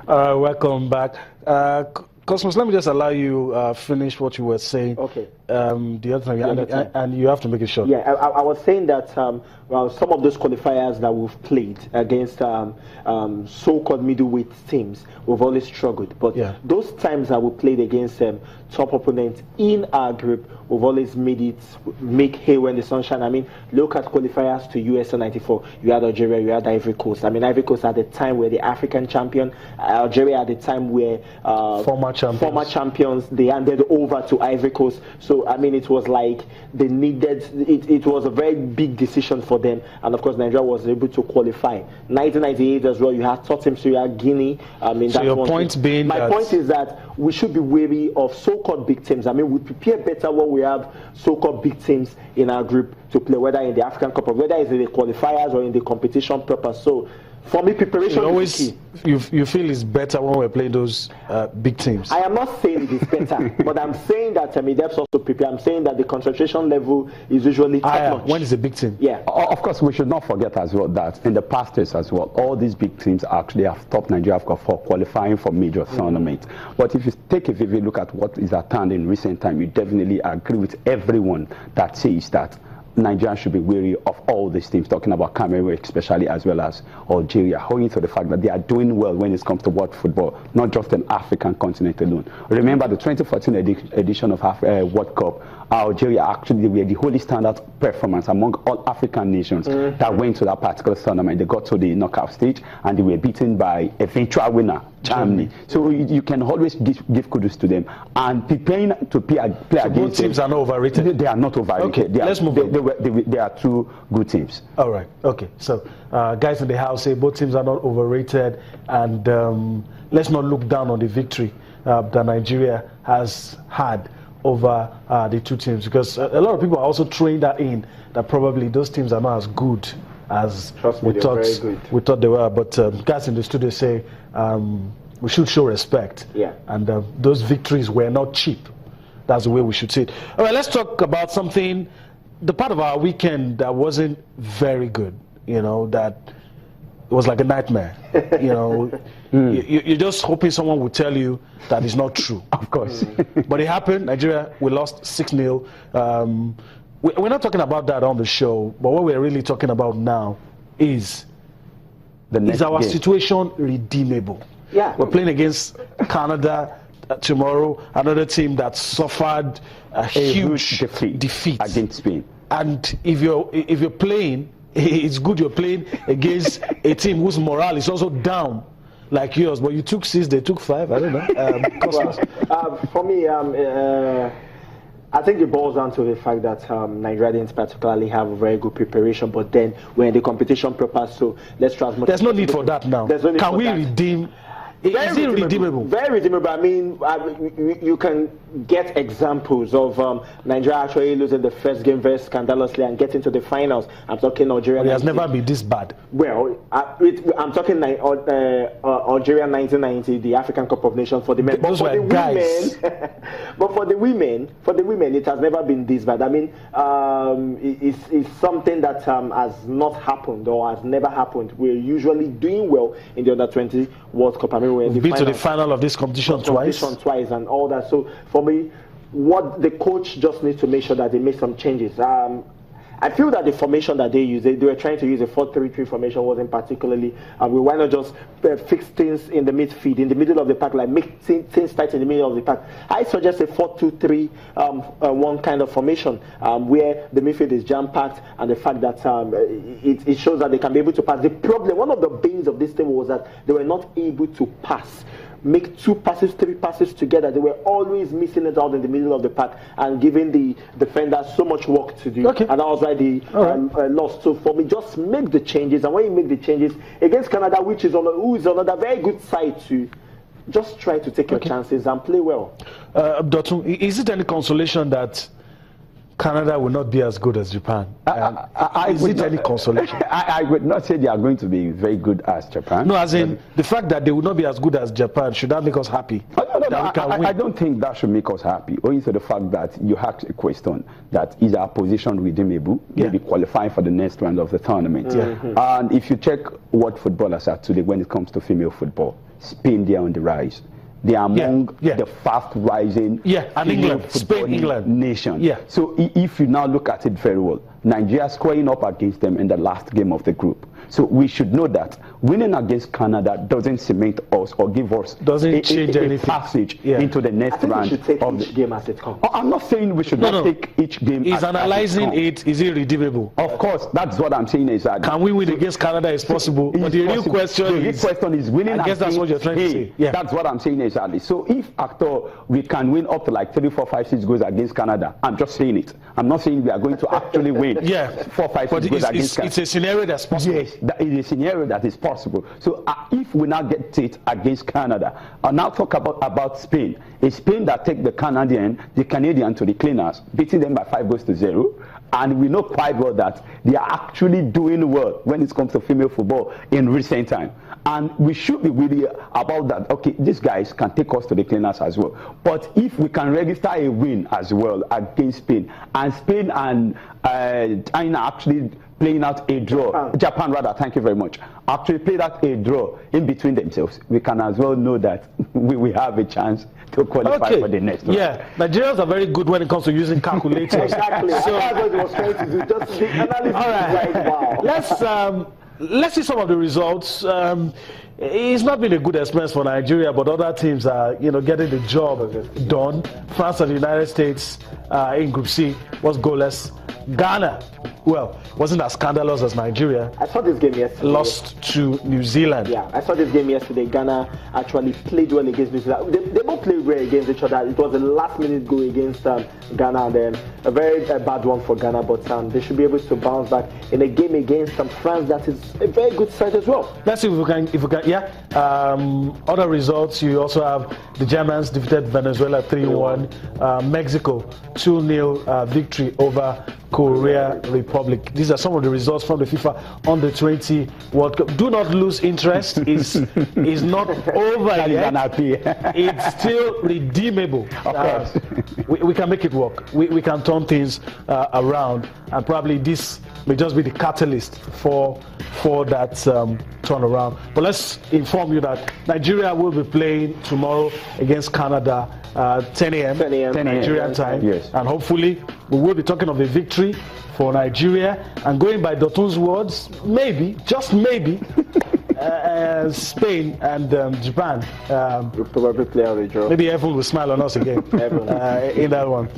Welcome back. Cosmos, let me just allow you finish what you were saying. Okay. The other time, and you have to make it short. Yeah, I was saying that well, some of those qualifiers that we've played against so-called middleweight teams, we've always struggled. But those times that we played against top opponents in our group, we've always make hay when the sun shines. I mean, look at qualifiers to USA 94. You had Algeria, you had Ivory Coast. I mean, Ivory Coast at the time were the African champion. Algeria at the time were former champions. They handed over to Ivory Coast. So, I mean, it was like they needed, it was a very big decision for them. And of course, Nigeria was able to qualify. 1998 as well, you had Tottenham, so you had Guinea. I mean, so your point being my point is that we should be wary of so-called big teams. I mean, we prepare better when we have so-called big teams in our group to play, whether in the African Cup or whether it's in the qualifiers or in the competition proper. So, for me, preparation is key. You feel it's better when we're playing those big teams? I am not saying it is better, but I'm saying that it helps also prepare. I'm saying that the concentration level is usually top notch. When is a big team? Yeah. Of course, we should not forget as well that in the past years as well, all these big teams actually have stopped Nigeria for qualifying for major tournaments. But if you take a vivid look at what is at hand in recent time, you definitely agree with everyone that says that Nigeria should be wary of all these teams, talking about Cameroon especially, as well as Algeria, owing to the fact that they are doing well when it comes to world football, not just an African continent alone. Remember the 2014 edition of World Cup, Algeria actually were the holy standard performance among all African nations that went to that particular tournament. They got to the knockout stage and they were beaten by a eventual winner, Germany. So you can always give kudos to them. And preparing to play against both teams are not overrated. They are not overrated. Okay, let's move on. They are two good teams. All right. Okay. So guys in the house say both teams are not overrated, and let's not look down on the victory that Nigeria has had over the two teams, because a lot of people are also throwing that in, that probably those teams are not as good as we thought they were. But guys in the studio say we should show respect. Yeah. And those victories were not cheap. That's the way we should see it. All right, let's talk about something, the part of our weekend that wasn't very good, you know, that it was like a nightmare. You know, you're just hoping someone would tell you that it's not true. Of course. But it happened. Nigeria, we lost 6-0. We're not talking about that on the show, but what we're really talking about now is our situation redeemable? Yeah. We're playing against Canada tomorrow, another team that suffered a huge defeat against Spain. And if you're playing, it's good you're playing against a team whose morale is also down like yours, but you took 6, they took 5. I don't know. For me, I think it boils down to the fact that Nigeria didn't particularly have a very good preparation, but then we're in the competition proper, so let's try as much. There's no need for that now. There's no need Can for we that. redeem? Is it redeemable? Very redeemable. I mean, you can get examples of Nigeria actually losing the first game very scandalously and getting to the finals. I'm talking Algeria. It has never been this bad. Well, I'm talking Algeria 1990, the African Cup of Nations for the men. But for the women, but for the women, it has never been this bad. I mean, it's something that has not happened or has never happened. We're usually doing well in the under-20 World Cup. I mean, we've been to the final of this competition twice and all that. So for me, what the coach just needs to make sure that they make some changes. I feel that the formation that they use, they were trying to use a 4-3-3 formation, wasn't particularly. Why not just fix things in the midfield, in the middle of the pack, like make things tight in the middle of the pack? I suggest a 4-2-3 one kind of formation where the midfield is jam-packed, and the fact that it shows that they can be able to pass. The problem, one of the bans of this team was that they were not able to pass. Make 2 passes, 3 passes together. They were always missing it out in the middle of the pack and giving the defenders so much work to do. Okay. And that was why they lost. So for me, just make the changes. And when you make the changes against Canada, who is on a very good side too, just try to take your chances and play well. Dotun, is it any consolation that Canada will not be as good as Japan? Is it any consolation? I would not say they are going to be very good as Japan. No, as in the fact that they will not be as good as Japan, should that make us happy? I don't think that should make us happy. Owing to the fact that you asked a question that is our position redeemable, maybe qualifying for the next round of the tournament. And if you check what footballers are today when it comes to female football, Spain, they are on the rise. They are among the fast rising and England, Spain, England nation. So if you now look at it very well, Nigeria scoring up against them in the last game of the group. So we should know that winning against Canada doesn't cement us or give us a passage into the next round. We should take each game as it comes. I'm not saying we should not take each game. He's analyzing it. Is it redeemable? Of course, that's what I'm saying. Is that can we win against Canada? Is possible. But the real question is winning. I guess that's what you're trying to say. That's what I'm saying exactly. So if after we can win up to like 3, 4, 5, 6 goals against Canada, I'm just saying it. I'm not saying we are going to actually win. 4, 5, 6 goals against Canada. It's a scenario that's possible. Yes, that is a scenario that is possible. So if we now get it against Canada, I'll now talk about Spain. A Spain that take the Canadian to the cleaners, beating them by 5-0. And we know quite well that they are actually doing well when it comes to female football in recent time. And we should be really about that. Okay, these guys can take us to the cleaners as well. But if we can register a win as well against Spain, and Spain and China actually playing out a draw, Japan rather, thank you very much, actually played out a draw in between themselves, we can as well know that we have a chance to qualify for the next one. Nigerians are very good when it comes to using calculators. Exactly. So that's what I was trying to do. Just the analysis. All right. Wow. Let's see some of the results. It's not been a good experience for Nigeria, but other teams are, getting the job done. France and the United States in Group C was goalless. Ghana, wasn't as scandalous as Nigeria. I saw this game yesterday. Lost to New Zealand. Yeah, I saw this game yesterday. Ghana actually played well against New Zealand. They both played well against each other. It was a last-minute goal against Ghana, and then a very bad one for Ghana. But they should be able to bounce back in a game against France that is a very good side as well. Let's see if we can. Other results. You also have the Germans defeated Venezuela 3-1. Mexico 2-0 victory over Korea Republic. These are some of the results from the FIFA Under-20 World Cup. Do not lose interest. It's not over yet. It's still redeemable. We can make it work. We can turn things around, and probably this may just be the catalyst for that turnaround. But let's inform you that Nigeria will be playing tomorrow against Canada 10 a.m. Nigerian time. Yes. And hopefully we will be talking of a victory for Nigeria. And going by Dotun's words, maybe, just maybe, Spain and Japan will probably play out a draw. Maybe everyone will smile on us again in that one.